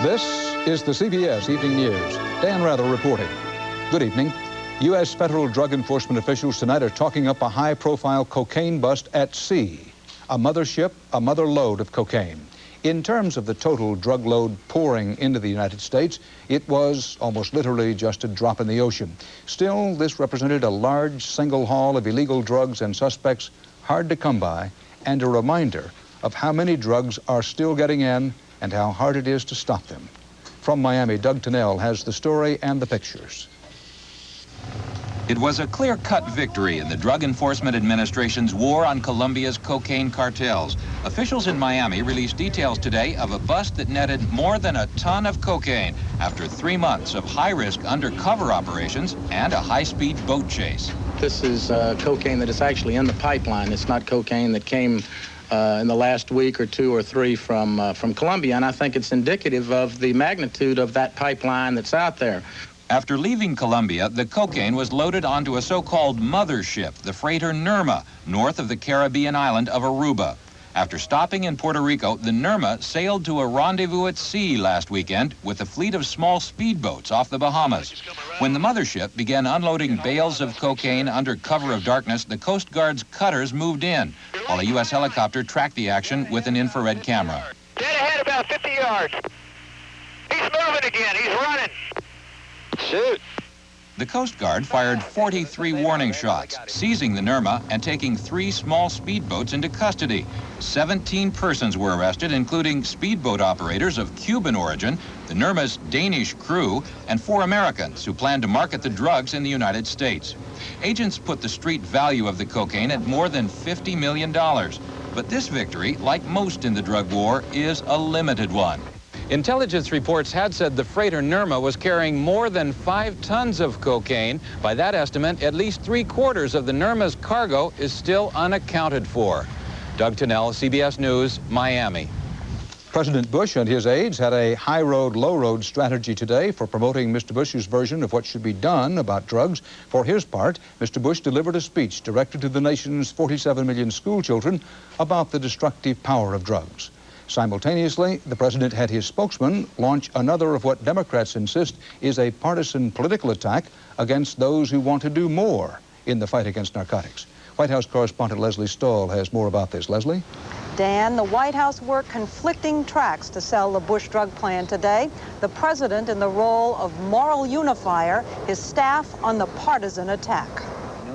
This is the CBS Evening News. Dan Rather reporting. Good evening. U.S. federal drug enforcement officials tonight are talking up a high-profile cocaine bust at sea. A mothership, a mother lode of cocaine. In terms of the total drug load pouring into the United States, it was almost literally just a drop in the ocean. Still, this represented a large single haul of illegal drugs and suspects hard to come by, and a reminder of how many drugs are still getting in and how hard it is to stop them. From Miami, Doug Tennell has the story and the pictures. It was a clear-cut victory in the Drug Enforcement Administration's war on Colombia's cocaine cartels. Officials in Miami released details today of a bust that netted more than a ton of cocaine after 3 months of high-risk undercover operations and a high-speed boat chase. This is cocaine that is actually in the pipeline. It's not cocaine that came in the last week or 2 or 3 from Colombia, and I think it's indicative of the magnitude of that pipeline that's out there. After leaving Colombia, the cocaine was loaded onto a so-called mothership, the freighter Nerma, north of the Caribbean island of Aruba. After stopping in Puerto Rico, the Nerma sailed to a rendezvous at sea last weekend with a fleet of small speedboats off the Bahamas. When the mothership began unloading bales of cocaine under cover of darkness, the Coast Guard's cutters moved in, while a U.S. helicopter tracked the action with an infrared camera. Dead ahead about 50 yards. He's moving again. He's running. Shoot. The Coast Guard fired 43 warning shots, seizing the Nerma and taking 3 small speedboats into custody. 17 persons were arrested, including speedboat operators of Cuban origin, the Nerma's Danish crew, and 4 Americans who planned to market the drugs in the United States. Agents put the street value of the cocaine at more than $50 million. But this victory, like most in the drug war, is a limited one. Intelligence reports had said the freighter Nerma was carrying more than 5 tons of cocaine. By that estimate, at least 3/4 of the Nerma's cargo is still unaccounted for. Doug Tennell, CBS News, Miami. President Bush and his aides had a high road, low road strategy today for promoting Mr. Bush's version of what should be done about drugs. For his part, Mr. Bush delivered a speech directed to the nation's 47 million school children about the destructive power of drugs. Simultaneously, the president had his spokesman launch another of what Democrats insist is a partisan political attack against those who want to do more in the fight against narcotics. White House correspondent Leslie Stahl has more about this. Leslie? Dan, the White House worked conflicting tracks to sell the Bush drug plan today. The president in the role of moral unifier, his staff on the partisan attack.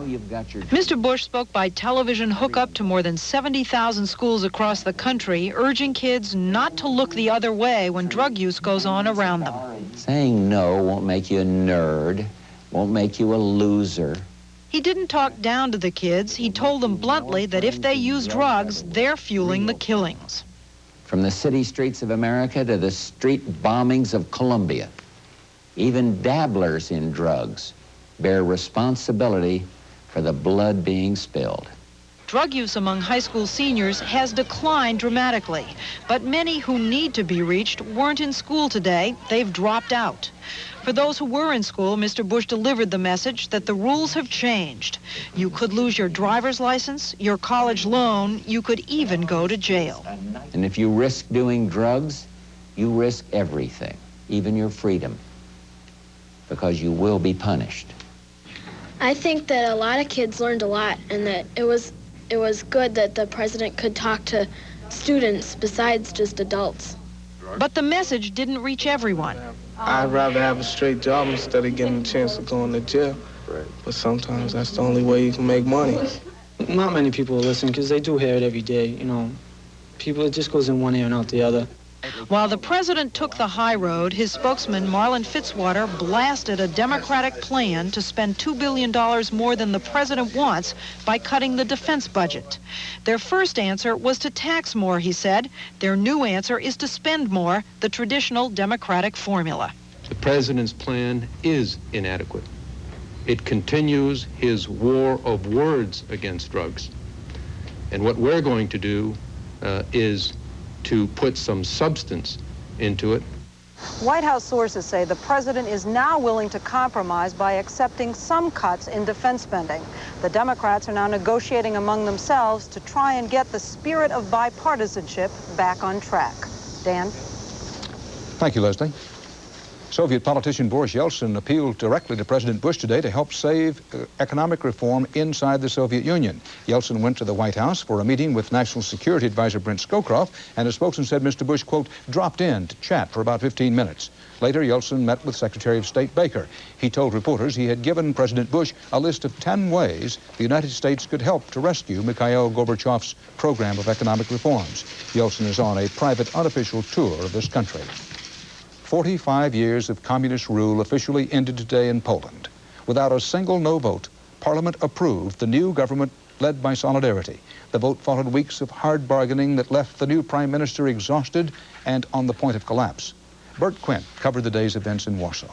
Mr. Bush spoke by television hookup to more than 70,000 schools across the country, urging kids not to look the other way when drug use goes on around them. Saying no won't make you a nerd, won't make you a loser. He didn't talk down to the kids. He told them bluntly that if they use drugs, they're fueling the killings. From the city streets of America to the street bombings of Colombia, even dabblers in drugs bear responsibility for the blood being spilled. Drug use among high school seniors has declined dramatically, but many who need to be reached weren't in school today. They've dropped out. For those who were in school, Mr. Bush delivered the message that the rules have changed. You could lose your driver's license, your college loan, you could even go to jail. And if you risk doing drugs, you risk everything, even your freedom, because you will be punished. I think that a lot of kids learned a lot, and that it was good that the president could talk to students besides just adults. But the message didn't reach everyone. I'd rather have a straight job instead of getting a chance of going to jail. Right. But sometimes that's the only way you can make money. Not many people listen because they do hear it every day. You know, people, it just goes in one ear and out the other. While the president took the high road, his spokesman, Marlin Fitzwater, blasted a Democratic plan to spend $2 billion more than the president wants by cutting the defense budget. Their first answer was to tax more, he said. Their new answer is to spend more, the traditional Democratic formula. The president's plan is inadequate. It continues his war of words against drugs. And what we're going to do is to put some substance into it. White House sources say the president is now willing to compromise by accepting some cuts in defense spending. The Democrats are now negotiating among themselves to try and get the spirit of bipartisanship back on track. Dan? Thank you, Leslie. Soviet politician Boris Yeltsin appealed directly to President Bush today to help save economic reform inside the Soviet Union. Yeltsin went to the White House for a meeting with National Security Advisor Brent Scowcroft, and a spokesman said Mr. Bush, quote, dropped in to chat for about 15 minutes. Later, Yeltsin met with Secretary of State Baker. He told reporters he had given President Bush a list of 10 ways the United States could help to rescue Mikhail Gorbachev's program of economic reforms. Yeltsin is on a private, unofficial tour of this country. 45 years of communist rule officially ended today in Poland. Without a single no vote, Parliament approved the new government led by Solidarity. The vote followed weeks of hard bargaining that left the new prime minister exhausted and on the point of collapse. Bert Quint covered the day's events in Warsaw.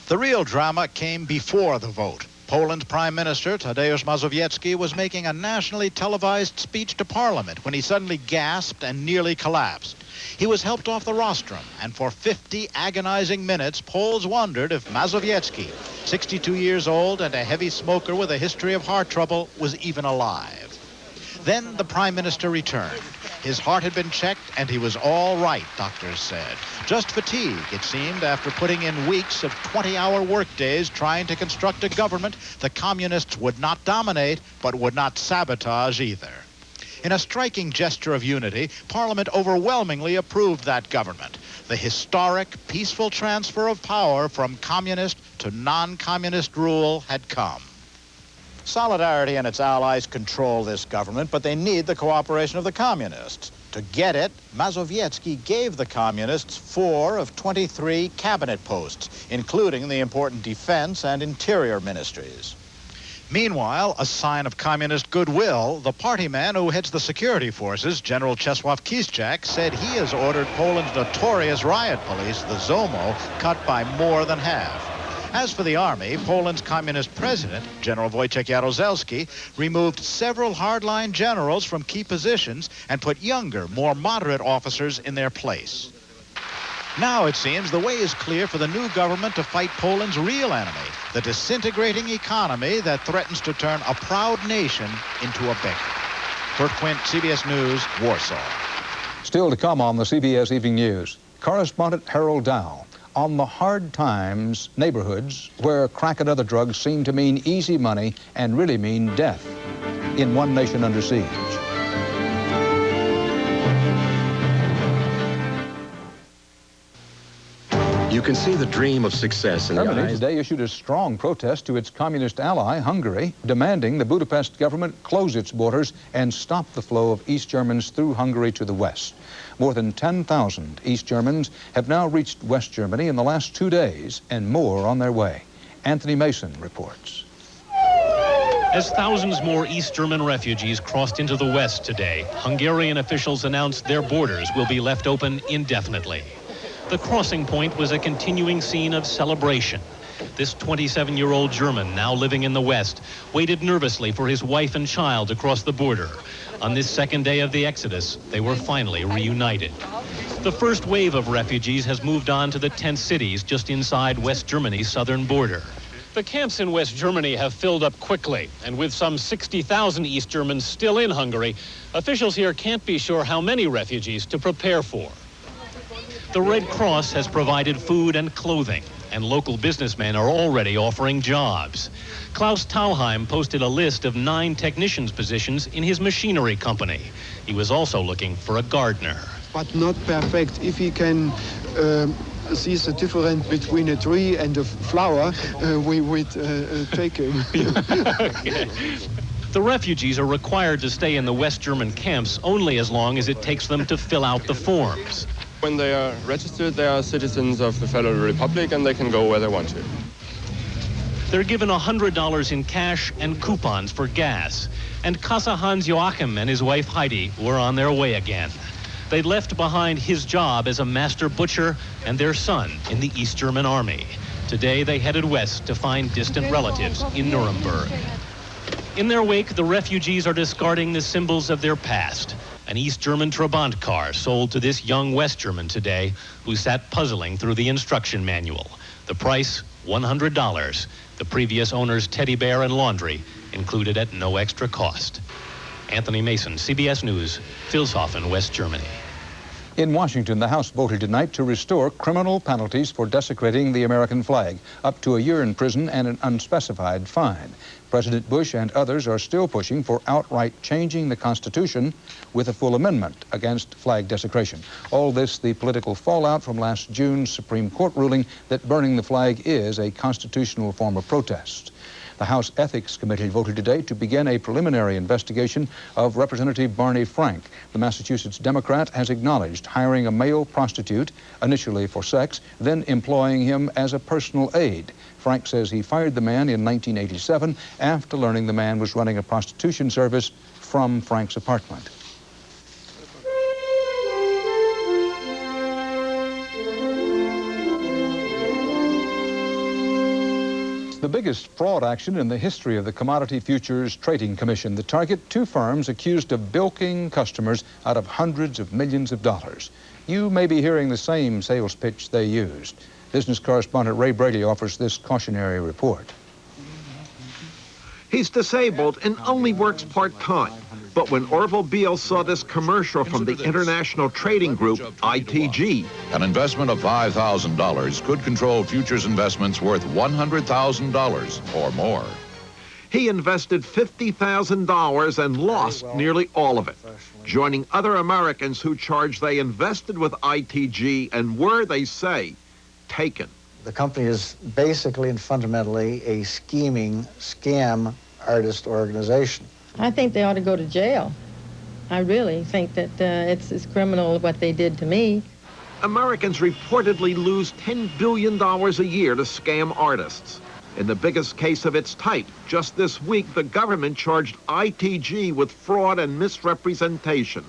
The real drama came before the vote. Poland's Prime Minister, Tadeusz Mazowiecki, was making a nationally televised speech to Parliament when he suddenly gasped and nearly collapsed. He was helped off the rostrum, and for 50 agonizing minutes, Poles wondered if Mazowiecki, 62 years old and a heavy smoker with a history of heart trouble, was even alive. Then the Prime Minister returned. His heart had been checked, and he was all right, doctors said. Just fatigue, it seemed, after putting in weeks of 20-hour workdays trying to construct a government the communists would not dominate, but would not sabotage either. In a striking gesture of unity, Parliament overwhelmingly approved that government. The historic, peaceful transfer of power from communist to non-communist rule had come. Solidarity and its allies control this government, but they need the cooperation of the communists. To get it, Mazowiecki gave the communists 4 of 23 cabinet posts, including the important defense and interior ministries. Meanwhile, a sign of communist goodwill, the party man who heads the security forces, General Czesław Kiszczak, said he has ordered Poland's notorious riot police, the ZOMO, cut by more than half. As for the army, Poland's communist president, General Wojciech Jaruzelski, removed several hardline generals from key positions and put younger, more moderate officers in their place. Now, it seems, the way is clear for the new government to fight Poland's real enemy, the disintegrating economy that threatens to turn a proud nation into a beggar. Bert Quint, CBS News, Warsaw. Still to come on the CBS Evening News, correspondent Harold Dow on the hard times neighborhoods where crack and other drugs seem to mean easy money and really mean death in One Nation Under Siege. You can see the dream of success in the Germany eyes. today issued a strong protest to its communist ally, Hungary, demanding the Budapest government close its borders and stop the flow of East Germans through Hungary to the west. More than 10,000 East Germans have now reached West Germany in the last 2 days, and more on their way. Anthony Mason reports. As thousands more East German refugees crossed into the west today, Hungarian officials announced their borders will be left open indefinitely. The crossing point was a continuing scene of celebration. This 27-year-old German, now living in the West, waited nervously for his wife and child to cross the border. On this second day of the exodus, they were finally reunited. The first wave of refugees has moved on to the tent cities just inside West Germany's southern border. The camps in West Germany have filled up quickly, and with some 60,000 East Germans still in Hungary, officials here can't be sure how many refugees to prepare for. The Red Cross has provided food and clothing, and local businessmen are already offering jobs. Klaus Tauheim posted a list of 9 technicians' positions in his machinery company. He was also looking for a gardener. But not perfect. If he can see the difference between a tree and a flower, we would take him. Okay. The refugees are required to stay in the West German camps only as long as it takes them to fill out the forms. When they are registered, they are citizens of the Federal Republic and they can go where they want to. They're given $100 in cash and coupons for gas. And Kassa Hans Joachim and his wife Heidi were on their way again. They'd left behind his job as a master butcher and their son in the East German army. Today they headed west to find distant relatives in Nuremberg. In their wake, the refugees are discarding the symbols of their past. An East German Trabant car sold to this young West German today who sat puzzling through the instruction manual. The price, $100. The previous owner's teddy bear and laundry included at no extra cost. Anthony Mason, CBS News, Vilshofen, West Germany. In Washington, the House voted tonight to restore criminal penalties for desecrating the American flag, up to a year in prison and an unspecified fine. President Bush and others are still pushing for outright changing the Constitution with a full amendment against flag desecration. All this the political fallout from last June's Supreme Court ruling that burning the flag is a constitutional form of protest. The House Ethics Committee voted today to begin a preliminary investigation of Representative Barney Frank. The Massachusetts Democrat has acknowledged hiring a male prostitute, initially for sex, then employing him as a personal aide. Frank says he fired the man in 1987 after learning the man was running a prostitution service from Frank's apartment. The biggest fraud action in the history of the Commodity Futures Trading Commission. The target, two firms accused of bilking customers out of hundreds of millions of dollars. You may be hearing the same sales pitch they used. Business correspondent Ray Brady offers this cautionary report. He's disabled and only works part-time. But when Orville Beale saw this commercial from the International Trading Group, ITG, an investment of $5,000 could control futures investments worth $100,000 or more. He invested $50,000 and lost nearly all of it, joining other Americans who charge they invested with ITG and were, they say, taken. The company is basically and fundamentally a scheming, scam artist organization. I think they ought to go to jail. I really think that it's criminal what they did to me. Americans reportedly lose $10 billion a year to scam artists. In the biggest case of its type, just this week, the government charged ITG with fraud and misrepresentation,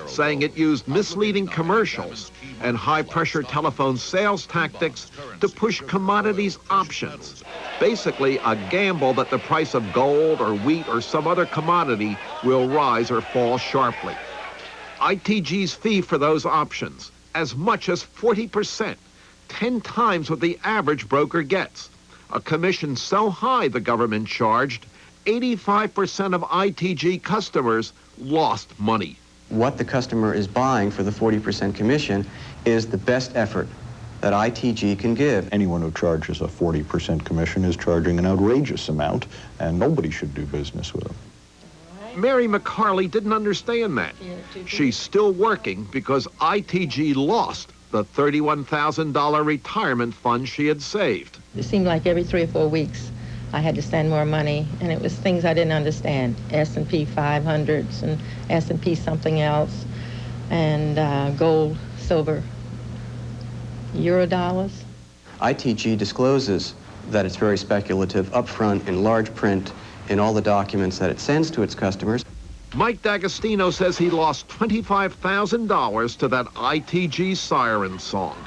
saying it used misleading commercials and high-pressure telephone sales tactics to push commodities options. Basically, a gamble that the price of gold or wheat or some other commodity will rise or fall sharply. ITG's fee for those options, as much as 40%, 10 times what the average broker gets. A commission so high the government charged, 85% of ITG customers lost money. What the customer is buying for the 40% commission is the best effort that ITG can give. Anyone who charges a 40% commission is charging an outrageous amount, and nobody should do business with them. Mary McCarley didn't understand that. She's still working because ITG lost the $31,000 retirement fund she had saved. It seemed like every 3 or 4 weeks I had to spend more money, and it was things I didn't understand. S&P 500s and S&P something else, and gold, silver, euro dollars. ITG discloses that it's very speculative upfront in large print in all the documents that it sends to its customers. Mike D'Agostino says he lost $25,000 to that ITG siren song.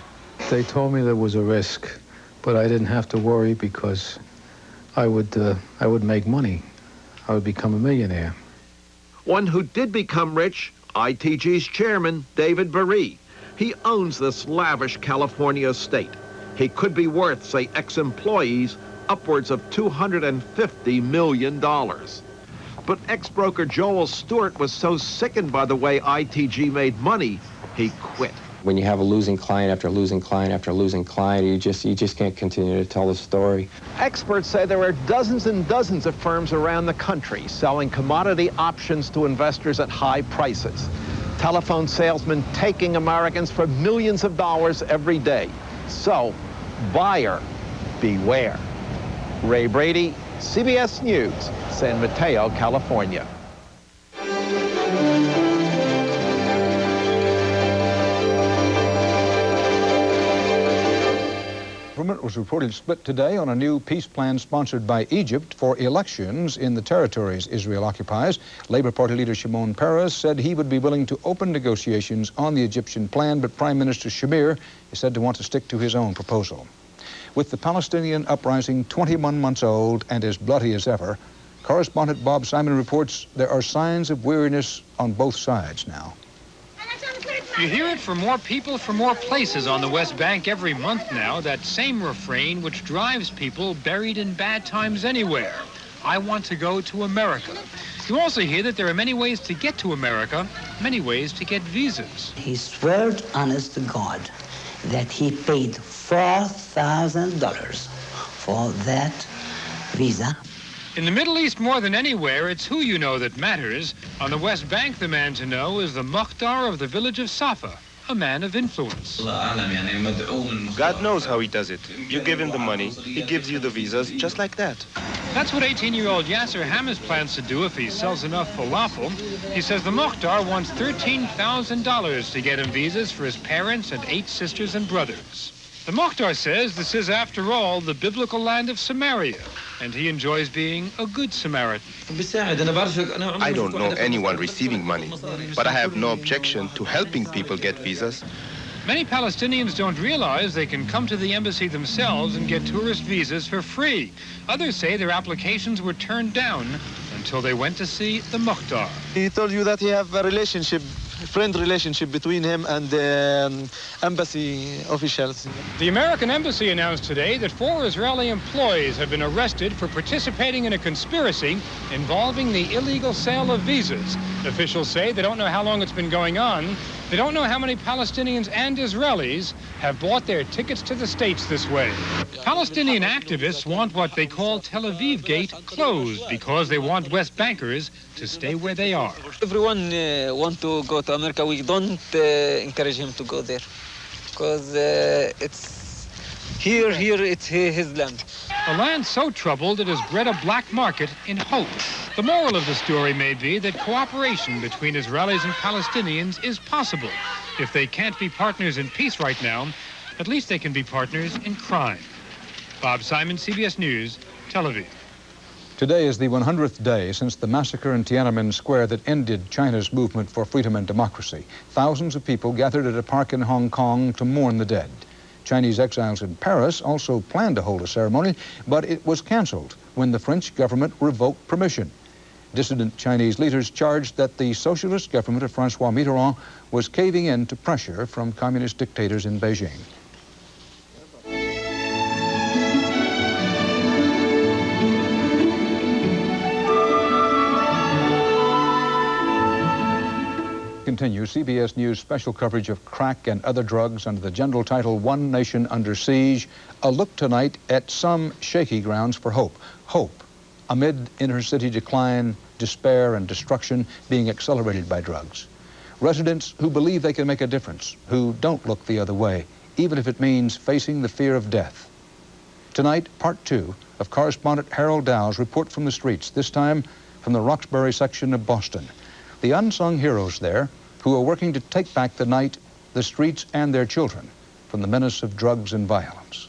They told me there was a risk, but I didn't have to worry because I would make money. I would become a millionaire. One who did become rich, ITG's chairman, David Barree. He owns this lavish California estate. He could be worth, say, ex-employees, upwards of $250 million. But ex-broker Joel Stewart was so sickened by the way ITG made money, he quit. When you have a losing client after losing client after losing client, you just can't continue to tell the story. Experts say there are dozens and dozens of firms around the country selling commodity options to investors at high prices. Telephone salesmen taking Americans for millions of dollars every day. So, buyer beware. Ray Brady, CBS News, San Mateo, California. Government was reported split today on a new peace plan sponsored by Egypt for elections in the territories Israel occupies. Labor Party leader Shimon Peres said he would be willing to open negotiations on the Egyptian plan, but Prime Minister Shamir is said to want to stick to his own proposal. With the Palestinian uprising 21 months old and as bloody as ever, correspondent Bob Simon reports there are signs of weariness on both sides now. You hear it from more people from more places on the West Bank every month now, that same refrain which drives people buried in bad times anywhere. I want to go to America. You also hear that there are many ways to get to America, many ways to get visas. He swore honest to God that he paid $4,000 for that visa. In the Middle East, more than anywhere, it's who you know that matters. On the West Bank, the man to know is the Mukhtar of the village of Safa, a man of influence. God knows how he does it. You give him the money, he gives you the visas, just like that. That's what 18-year-old Yasser Hamas plans to do if he sells enough falafel. He says the Mukhtar wants $13,000 to get him visas for his parents and 8 sisters and brothers. The Mukhtar says this is, after all, the biblical land of Samaria, and he enjoys being a good Samaritan. I don't know anyone receiving money, but I have no objection to helping people get visas. Many Palestinians don't realize they can come to the embassy themselves and get tourist visas for free. Others say their applications were turned down until they went to see the Mukhtar. He told you that he have a friend relationship between him and the embassy officials. The American embassy announced today that 4 Israeli employees have been arrested for participating in a conspiracy involving the illegal sale of visas. Officials say they don't know how long it's been going on. They don't know how many Palestinians and Israelis have bought their tickets to the States this way. Palestinian activists want what they call Tel Aviv Gate closed because they want West Bankers to stay where they are. Everyone want to go to America. We don't encourage him to go there because it's here it's his land. A land so troubled it has bred a black market in hope. The moral of the story may be that cooperation between Israelis and Palestinians is possible. If they can't be partners in peace right now, at least they can be partners in crime. Bob Simon, CBS News, Tel Aviv. Today is the 100th day since the massacre in Tiananmen Square that ended China's movement for freedom and democracy. Thousands of people gathered at a park in Hong Kong to mourn the dead. Chinese exiles in Paris also planned to hold a ceremony, but it was canceled when the French government revoked permission. Dissident Chinese leaders charged that the socialist government of Francois Mitterrand was caving in to pressure from communist dictators in Beijing. Continue CBS News special coverage of crack and other drugs under the general title, One Nation Under Siege. A look tonight at some shaky grounds for hope. Hope amid inner-city decline, despair, and destruction being accelerated by drugs. Residents who believe they can make a difference, who don't look the other way, even if it means facing the fear of death. Tonight, part 2 of correspondent Harold Dow's report from the streets, this time from the Roxbury section of Boston. The unsung heroes there who are working to take back the night, the streets, and their children from the menace of drugs and violence.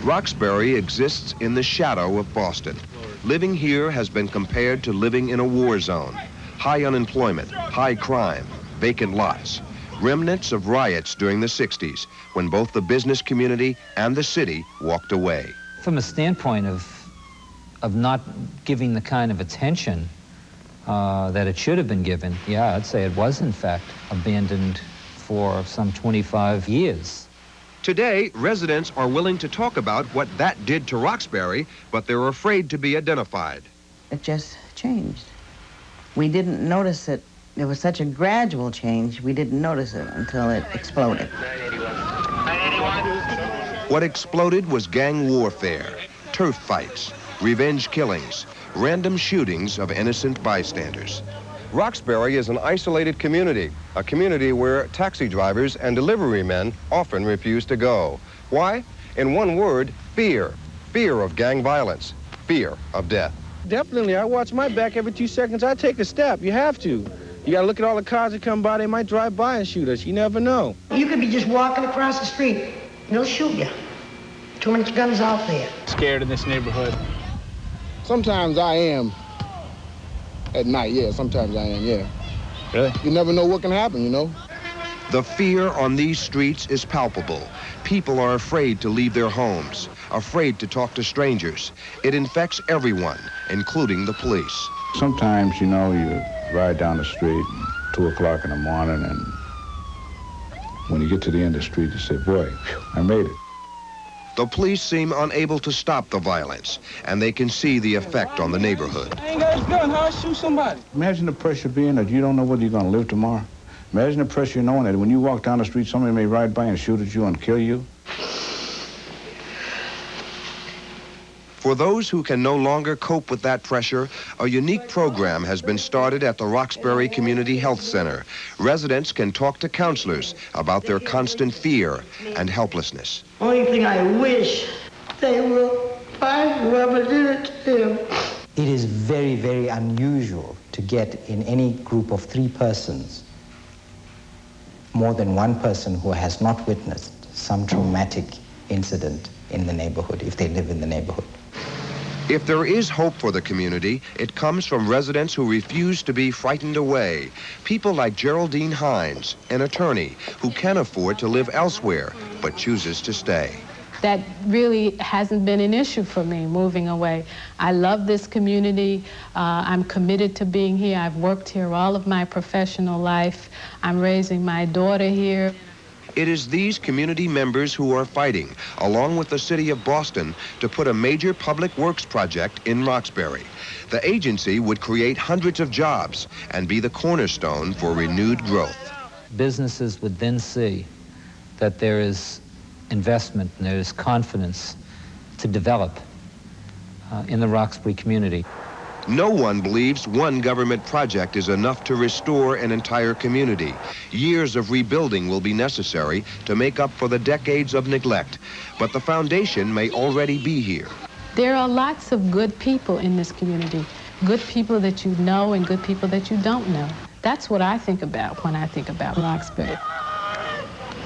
Roxbury exists in the shadow of Boston. Living here has been compared to living in a war zone. High unemployment, high crime, vacant lots. Remnants of riots during the 60s when both the business community and the city walked away. From a standpoint of not giving the kind of attention that it should have been given, yeah, I'd say it was in fact abandoned for some 25 years. Today, residents are willing to talk about what that did to Roxbury, but they're afraid to be identified. It just changed. We didn't notice it. There was such a gradual change, we didn't notice it until it exploded. What exploded was gang warfare, turf fights, revenge killings, random shootings of innocent bystanders. Roxbury is an isolated community, a community where taxi drivers and delivery men often refuse to go. Why? In one word, fear. Fear of gang violence, fear of death. Definitely, I watch my back every 2 seconds. I take a step. You have to. You gotta look at all the cars that come by. They might drive by and shoot us. You never know. You could be just walking across the street and they'll shoot you. Too many guns out there. Scared in this neighborhood. Sometimes I am. At night, yeah, sometimes I am, yeah. Really? You never know what can happen, you know? The fear on these streets is palpable. People are afraid to leave their homes, afraid to talk to strangers. It infects everyone, including the police. Sometimes, you know, you ride down the street, 2 o'clock in the morning, and when you get to the end of the street, you say, boy, I made it. The police seem unable to stop the violence, and they can see the effect on the neighborhood. I ain't got his gun. How I shoot somebody? Imagine the pressure being that you don't know whether you're going to live tomorrow. Imagine the pressure knowing that when you walk down the street, somebody may ride by and shoot at you and kill you. For those who can no longer cope with that pressure, a unique program has been started at the Roxbury Community Health Center. Residents can talk to counselors about their constant fear and helplessness. Only thing I wish they will find whoever did it to him. It is very, very unusual to get in any group of 3 persons more than one person who has not witnessed some traumatic incident in the neighborhood, if they live in the neighborhood. If there is hope for the community, it comes from residents who refuse to be frightened away. People like Geraldine Hines, an attorney who can afford to live elsewhere, but chooses to stay. That really hasn't been an issue for me, moving away. I love this community. I'm committed to being here. I've worked here all of my professional life. I'm raising my daughter here. It is these community members who are fighting, along with the city of Boston, to put a major public works project in Roxbury. The agency would create hundreds of jobs and be the cornerstone for renewed growth. Businesses would then see that there is investment and there is confidence to develop in the Roxbury community. No one believes one government project is enough to restore an entire community. Years of rebuilding will be necessary to make up for the decades of neglect, but the foundation may already be here. There are lots of good people in this community, good people that you know and good people that you don't know. That's what I think about when I think about Roxbury.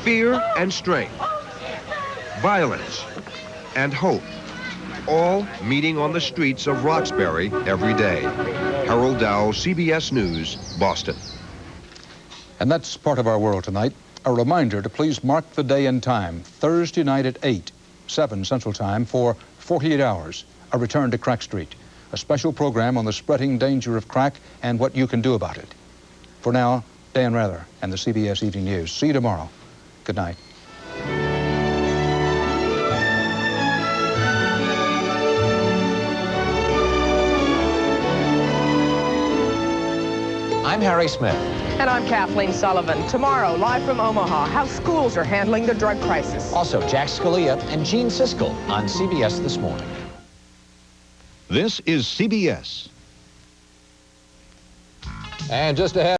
Fear and strength, violence and hope, all meeting on the streets of Roxbury every day. Harold Dow, CBS News, Boston. And that's part of our world tonight. A reminder to please mark the day and time, Thursday night at 8, 7 Central Time, for 48 hours, a return to Crack Street, a special program on the spreading danger of crack and what you can do about it. For now, Dan Rather and the CBS Evening News. See you tomorrow. Good night. I'm Harry Smith. And I'm Kathleen Sullivan. Tomorrow, live from Omaha, how schools are handling the drug crisis. Also, Jack Scalia and Gene Siskel on CBS This Morning. This is CBS. And just ahead.